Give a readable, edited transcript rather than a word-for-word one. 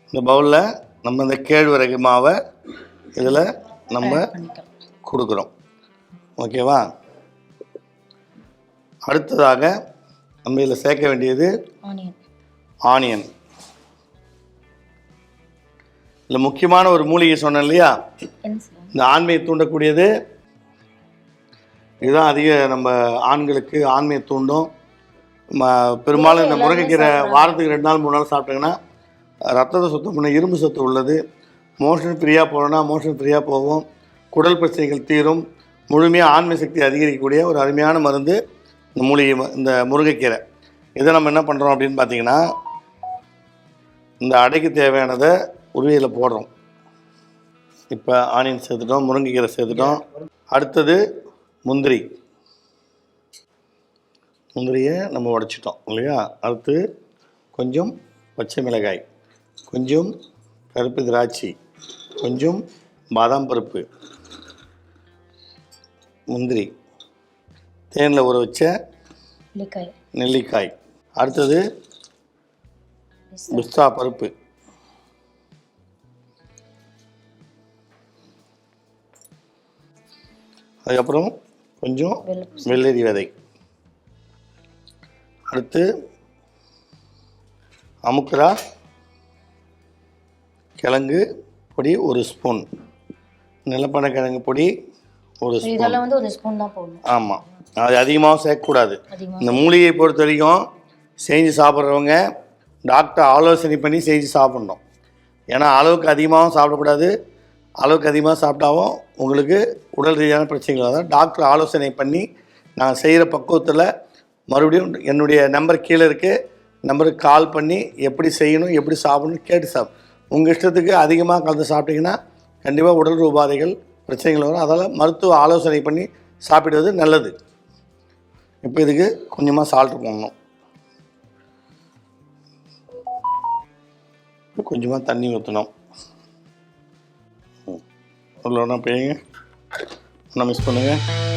இந்த பவுலில் நம்ம இந்த கேழ்வரகு மாவை இதில் நம்ம கொடுக்குறோம். ஓகேவா? அடுத்ததாக நம்ம இதில் சேர்க்க வேண்டியது ஆனியன். இதில் முக்கியமான ஒரு மூலிகை சொன்னேன் இல்லையா, இந்த ஆண்மையை தூண்டக்கூடியது இதுதான். அதிக நம்ம ஆண்களுக்கு ஆண்மையை தூண்டும். பெரும்பாலும் இந்த முருங்கைக்கீரை வாரத்துக்கு 2 நாள் 3 நாள் சாப்பிட்டீங்கன்னா ரத்தத்தை சுத்தம் பண்ண இரும்பு சத்து உள்ளது. மோஷன் ஃப்ரீயாக போகணுன்னா மோஷன் ஃப்ரீயாக போகும். குடல் பிரச்சனைகள் தீரும். முழுமையாக ஆண்மை சக்தி அதிகரிக்கக்கூடிய ஒரு அருமையான மருந்து இந்த மூலிகை, இந்த முருங்கைக்கீரை. இதை நம்ம என்ன பண்ணுறோம் அப்படின்னு பார்த்தீங்கன்னா, இந்த அடைக்கு தேவையானதை உருவியில் போடுறோம். இப்போ ஆனியன் சேர்த்துட்டோம், முருங்கைக்கீரை சேர்த்துட்டோம். அடுத்தது முந்திரியை நம்ம உடைச்சிட்டோம் இல்லையா. அடுத்து கொஞ்சம் பச்சை மிளகாய், கொஞ்சம் கருப்பு திராட்சை, கொஞ்சம் பாதாம் பருப்பு, முந்திரி, தேனில் ஊற வச்ச நெல்லிக்காய், அடுத்தது பிஸ்தா பருப்பு, அதுக்கப்புறம் கொஞ்சம் வெள்ளரி விதை, அடுத்து அமுக்குரா கிழங்கு பொடி 1 ஸ்பூன், நிலப்பனை கிழங்கு பொடி 1 ஸ்பூன். இதெல்லாம் வந்து 1 ஸ்பூன் தான் போடணும். ஆமாம், அது அதிகமாகவும் சேர்க்கக்கூடாது. இந்த மூலிகையை பொறுத்த வரைக்கும் செஞ்சு சாப்பிட்றவங்க டாக்டர் ஆலோசனை பண்ணி செஞ்சு சாப்பிட்ணும். ஏன்னா அளவுக்கு அதிகமாகவும் சாப்பிடக்கூடாது. அளவுக்கு அதிகமாக சாப்பிட்டாவும் உங்களுக்கு உடல் ரீதியான பிரச்சனைகள் வரும். டாக்டர் ஆலோசனை பண்ணி நான் செய்கிற பக்குவத்தில் மறுபடியும் என்னுடைய நம்பர் கீழே இருக்குது, நம்பருக்கு கால் பண்ணி எப்படி செய்யணும் எப்படி சாப்பிடணும் கேட்டு உங்கள் இஷ்டத்துக்கு அதிகமாக கலந்து சாப்பிட்டீங்கன்னா கண்டிப்பாக உடல் உபாதைகள் பிரச்சனைகள் வரும். அதால் மருத்துவ ஆலோசனை பண்ணி சாப்பிடுவது நல்லது. இப்போ இதுக்கு கொஞ்சமாக சால்ட்டு போடணும், கொஞ்சமாக தண்ணி ஊற்றணும். அவ்வளோனா பேங்க, ஒன்றா மிக்ஸ் பண்ணுங்கள்.